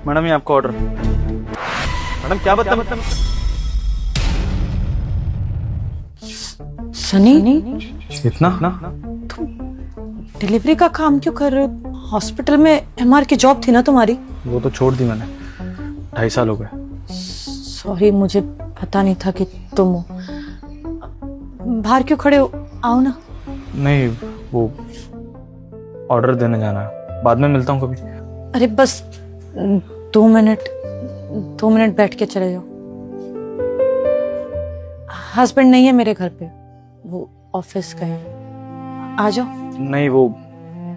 Madam ये आपका order. Madam क्या बता सनी, इतना डिलीवरी का काम क्यों कर रहे हो? हॉस्पिटल में एमआर की जॉब थी ना तुम्हारी? वो तो छोड़ दी मैंने, 2.5 साल हो गए। सॉरी, मुझे पता नहीं था कि तुम हो। बाहर क्यों खड़े हो? आओ ना। नहीं, वो ऑर्डर देने जाना है, बाद में मिलता हूँ कभी। अरे बस 2 मिनट बैठ के चले जाओ। हस्बैंड नहीं है मेरे घर पे, वो ऑफिस गए हैं। आ जाओ। नहीं, वो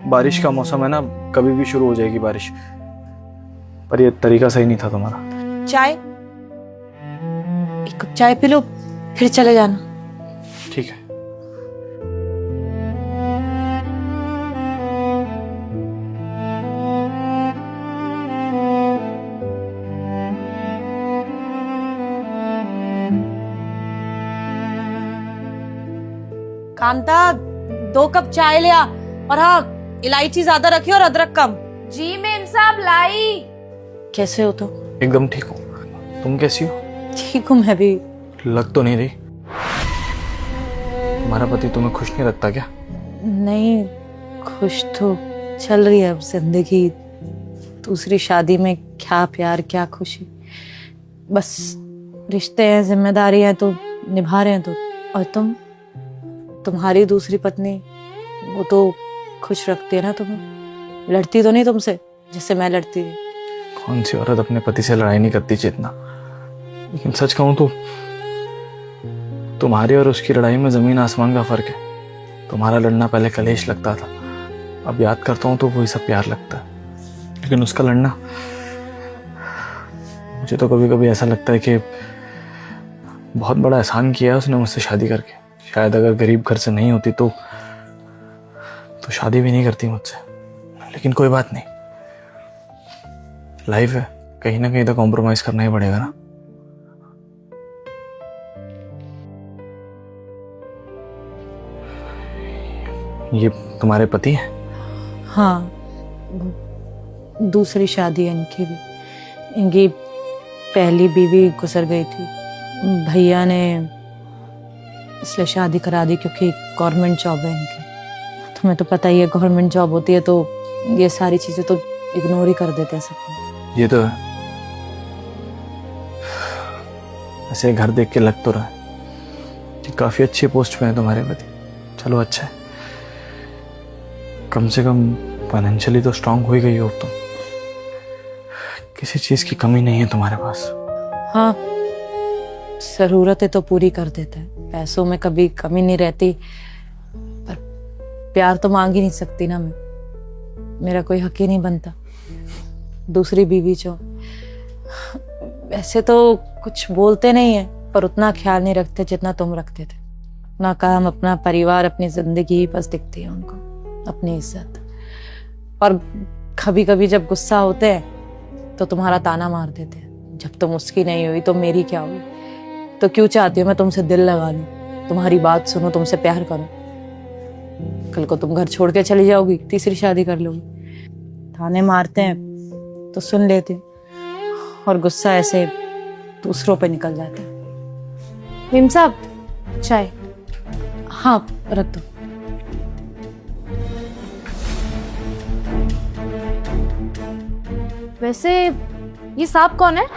बारिश का मौसम है ना, कभी भी शुरू हो जाएगी बारिश। पर ये तरीका सही नहीं था तुम्हारा। चाय, एक कप चाय पी लो फिर चले जाना। ठीक है। कांता, 2 कप चाय ले आ, और हाँ, इलायची ज्यादा रखी और अदरक कम। जी मेम साहब लाई। कैसे हो तुम? एकदम ठीक हूँ, तुम कैसी हो? ठीक हूँ मैं भी। लग तो नहीं रही। तुम्हारा पति तुम्हें खुश नहीं रखता क्या? नहीं, खुश तो चल रही है अब जिंदगी। दूसरी शादी में क्या प्यार क्या खुशी, बस रिश्ते हैं, जिम्मेदारी है तो निभा रहे हैं। तो और तुम्हारी दूसरी पत्नी, वो तो खुश रखती है ना तुम्हें? लड़ती तो नहीं तुमसे जिससे मैं लड़ती थी? कौन सी औरत अपने पति से लड़ाई नहीं करती चेतना। लेकिन सच कहूं तो तुम्हारी और उसकी लड़ाई में जमीन आसमान का फर्क है। तुम्हारा लड़ना पहले कलेश लगता था, अब याद करता हूं तो वही सब प्यार लगता है। लेकिन उसका लड़ना, मुझे तो कभी कभी ऐसा लगता है कि बहुत बड़ा एहसान किया है उसने मुझसे शादी करके। शायद अगर गरीब घर से नहीं होती तो शादी भी नहीं करती मुझसे। लेकिन कोई बात नहीं, लाइफ है, कहीं ना कहीं तो कॉम्प्रोमाइज करना ही पड़ेगा ना। ये तुम्हारे पति हैं? हाँ, दूसरी शादी है इनकी भी। इनकी पहली बीवी गुजर गई थी, भैया ने इसलिए शादी करा दी क्योंकि गवर्नमेंट जॉब है इनकी। तुम्हें तो पता ही है, गवर्नमेंट जॉब होती है तो ये सारी चीजें तो इग्नोर ही कर देते हैं सब। ये तो है। ऐसे घर देख के लग तो रहा है कि काफी अच्छी पोस्ट पे है तुम्हारे पति। चलो अच्छा है, कम से कम फाइनेंशियली तो स्ट्रांग हो ही गई हो तुम। किसी चीज की कमी नहीं है तुम्हारे पास। हाँ, जरूरतें तो पूरी कर देते हैं, पैसों में कभी कमी नहीं रहती, पर प्यार तो मांग ही नहीं सकती ना मैं। मेरा कोई हक ही नहीं बनता। दूसरी बीवी जो, वैसे तो कुछ बोलते नहीं है पर उतना ख्याल नहीं रखते जितना तुम रखते थे। अपना काम, अपना परिवार, अपनी जिंदगी ही बस दिखती है उनको, अपनी इज्जत। और कभी कभी जब गुस्सा होते हैं तो तुम्हारा ताना मार देते हैं, जब तुम उसकी नहीं हुई तो मेरी क्या हुई। तो क्यों चाहती हो मैं तुमसे दिल लगा लूं, तुम्हारी बात सुनूं, तुमसे प्यार करूं? कल को तुम घर छोड़ के चली जाओगी, तीसरी शादी कर लोगी। ताने मारते हैं तो सुन लेते हैं, और गुस्सा ऐसे दूसरों पे निकल जाता है। मेम साहब चाय। हाँ, रख दो। वैसे ये सांप कौन है?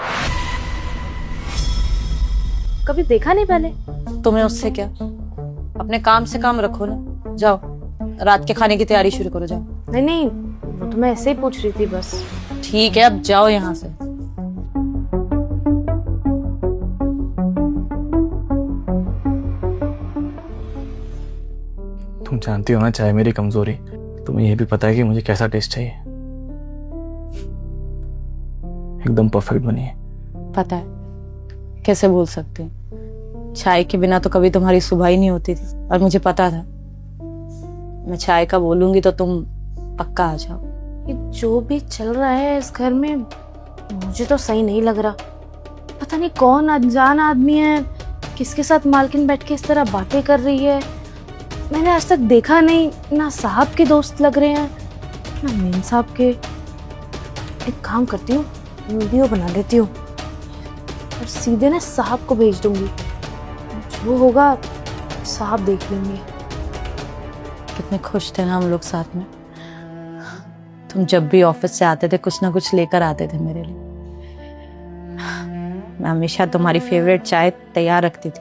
कभी देखा नहीं पहले। तुम्हें उससे क्या, अपने काम से काम रखो ना। जाओ, रात के खाने की तैयारी शुरू करो, जाओ। नहीं नहीं, वो तो मैं ऐसे ही पूछ रही थी बस। ठीक है, अब जाओ यहाँ से। तुम जानती हो ना चाहे मेरी कमजोरी, तुम्हें यह भी पता है कि मुझे कैसा टेस्ट चाहिए। एकदम परफेक्ट बनी है। पता है, कैसे बोल सकते हैं। चाय के बिना तो कभी तुम्हारी सुबह ही नहीं होती थी, और मुझे पता था मैं चाय का बोलूंगी तो तुम पक्का आ जाओ। ये जो भी चल रहा है इस घर में मुझे तो सही नहीं लग रहा। पता नहीं कौन अनजान आदमी है, किसके साथ मालकिन बैठ के इस तरह बातें कर रही है। मैंने आज तक देखा नहीं, ना साहब के दोस्त लग रहे हैं ना मेम साहब के। एक काम करती हूँ, वीडियो बना लेती हूँ और सीधे ना साहब को भेज दूंगी। जो होगा साहब देख लेंगे। कितने खुश थे ना हम लोग साथ में। तुम जब भी ऑफिस से आते थे कुछ ना कुछ लेकर आते थे मेरे लिए। मैं हमेशा तुम्हारी फेवरेट चाय तैयार रखती थी।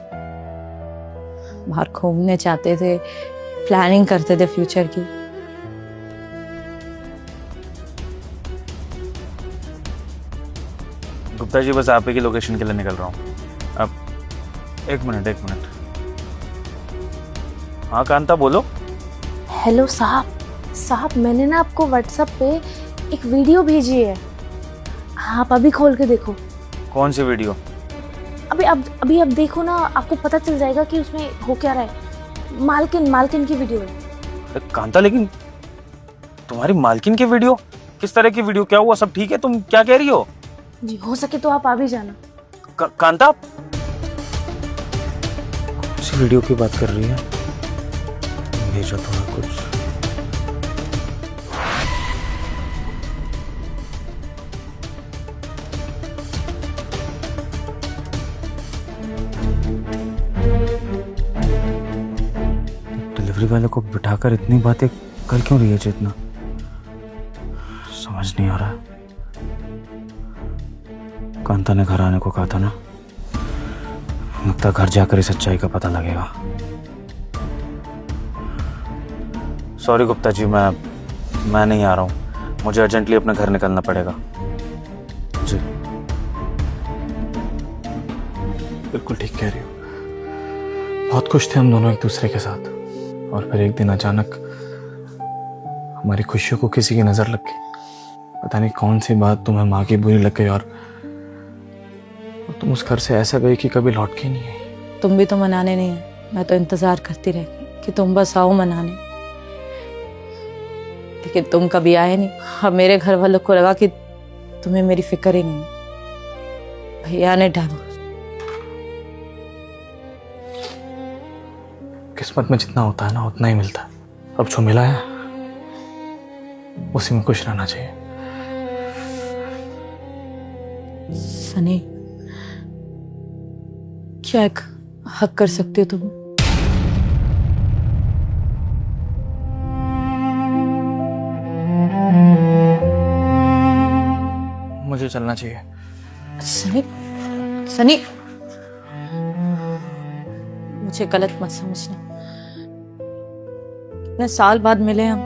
बाहर घूमने जाते थे, प्लानिंग करते थे फ्यूचर की। गुप्ता जी बस आप ही की लोकेशन के लिए निकल रहा हूँ। अब एक मिनट। हाँ कांता बोलो। हेलो साहब। साहब मैंने ना आपको व्हाट्सएप पे एक वीडियो भेजी है, आप अभी खोल के देखो। कौन सी वीडियो? अभी अब देखो ना, आपको पता चल जाएगा कि उसमें हो क्या रहा है। मालकिन की वीडियो है। अरे कांता लेकिन तुम्हारी मालकिन की वीडियो? किस तरह की वीडियो? क्या हुआ? सब ठीक है? तुम क्या कह रही हो? जी हो सके तो आप आ भी जाना। कांता कौन सी वीडियो की बात कर रही है? भेजा थोड़ा कुछ। डिलीवरी वाले को बिठाकर इतनी बातें कर क्यों रही है चेतना? समझ नहीं आ रहा। कांता ने घर आने को कहा था ना, लगता घर जाकर इस सच्चाई का पता लगेगा। सॉरी गुप्ता जी, मैं नहीं आ रहा हूँ। मुझे अर्जेंटली अपने घर निकलना पड़ेगा। जी बिल्कुल ठीक कह रही हो। बहुत खुश थे हम दोनों एक दूसरे के साथ, और फिर एक दिन अचानक हमारी खुशियों को किसी की नजर लग गई। पता नहीं कौन सी बात तुम्हें माँ की बुरी लग गई, और तुम उस घर से ऐसा गई कि कभी लौट के नहीं आई। तुम भी तो मनाने नहीं है, मैं तो इंतजार करती रह गई कि तुम बस आओ मनाने, लेकिन तुम कभी आए नहीं। अब मेरे घर वालों को लगा कि तुम्हें मेरी फिक्र ही नहीं है। भैया ने डांटा। किस्मत में जितना होता है ना उतना ही मिलता है। अब जो मिला है उसी में खुश रहना चाहिए। सनी, क्या एक हक कर सकती हो तुम? मुझे चलना चाहिए। सनी, सनी, मुझे गलत मत समझना। इतने साल बाद मिले हम,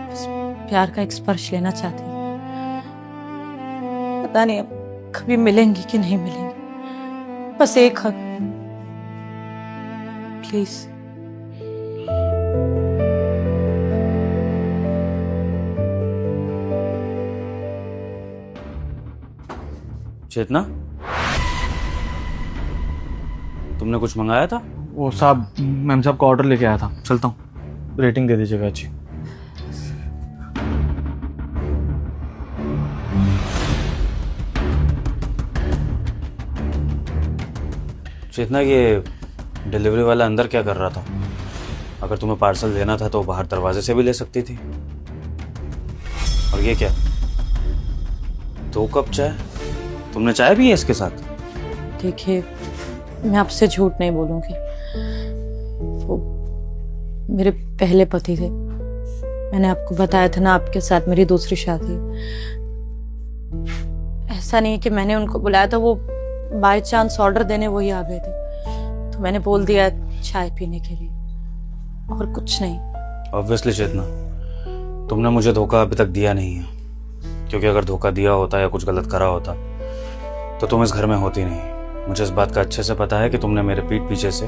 बस प्यार का एक स्पर्श लेना चाहते हैं। पता नहीं अब कभी मिलेंगी कि नहीं मिलेंगी। बस एक हक, प्लीज। चेतना, तुमने कुछ मंगाया था? वो साहब, मैम साहब का ऑर्डर लेके आया था। चलता हूँ, रेटिंग दे दीजिएगा अच्छी। चेतना, ये डिलीवरी वाला अंदर क्या कर रहा था? अगर तुम्हें पार्सल देना था तो बाहर दरवाजे से भी ले सकती थी। और ये क्या, 2 कप चाय? तुमने चाय भी है इसके साथ? देखिए, मैं आपसे झूठ नहीं बोलूंगी। वो मेरे पहले पति थे। मैंने आपको बताया था ना, आपके साथ मेरी दूसरी शादी। ऐसा नहीं है कि मैंने उनको बुलाया था, वो बाय चांस ऑर्डर देने वही आ गए थे, तो मैंने बोल दिया चाय पीने के लिए, और कुछ नहीं। ऑब्वियसली चेतना, तुमने मुझे धोखा अभी तक दिया नहीं है, क्योंकि अगर धोखा दिया होता या कुछ गलत करा होता तो तुम इस घर में होती नहीं। मुझे इस बात का अच्छे से पता है कि तुमने मेरे पीठ पीछे से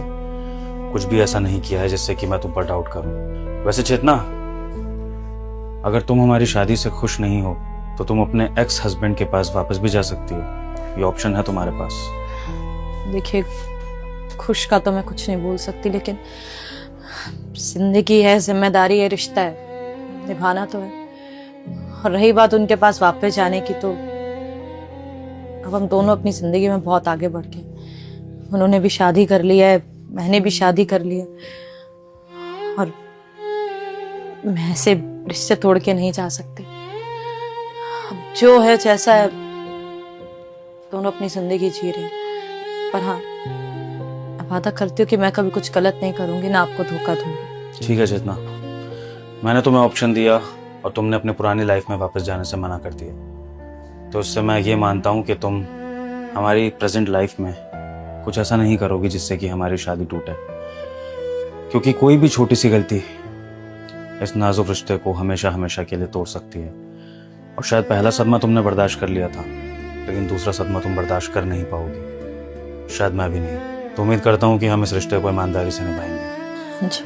कुछ भी ऐसा नहीं किया है जिससे कि मैं तुम पर डाउट करूं। वैसे चेतना, अगर तुम हमारी शादी से खुश नहीं हो तो तुम अपने एक्स हस्बैंड के पास वापस भी जा सकती हो। ये ऑप्शन है तुम्हारे पास। देखिए, खुश का तो मैं कुछ नहीं बोल सकती, लेकिन जिंदगी है, जिम्मेदारी है, रिश्ता है, निभाना तो है। और रही बात उनके पास वापस जाने की, तो अब हम दोनों अपनी जिंदगी में बहुत आगे बढ़ गए। उन्होंने भी शादी कर ली है, मैंने भी शादी कर ली है, और मैं ऐसे रिश्ते तोड़ के नहीं जा सकती। अब जो है जैसा है, दोनों अपनी जिंदगी जी रहे हैं। पर हाँ, वादा करती हूँ कि मैं कभी कुछ गलत नहीं करूंगी, ना आपको धोखा दूंगी। ठीक है चेतना, मैंने तुम्हें ऑप्शन दिया और तुमने अपनी पुरानी लाइफ में वापस जाने से मना कर दिया, तो उससे मैं ये मानता हूँ कि तुम हमारी प्रेजेंट लाइफ में कुछ ऐसा नहीं करोगी जिससे कि हमारी शादी टूटे, क्योंकि कोई भी छोटी सी गलती इस नाजुक रिश्ते को हमेशा हमेशा के लिए तोड़ सकती है। और शायद पहला सदमा तुमने बर्दाश्त कर लिया था, लेकिन दूसरा सदमा तुम बर्दाश्त कर नहीं पाओगी, शायद मैं भी नहीं। तो उम्मीद करता हूँ कि हम इस रिश्ते को ईमानदारी से निभाएंगे। जी।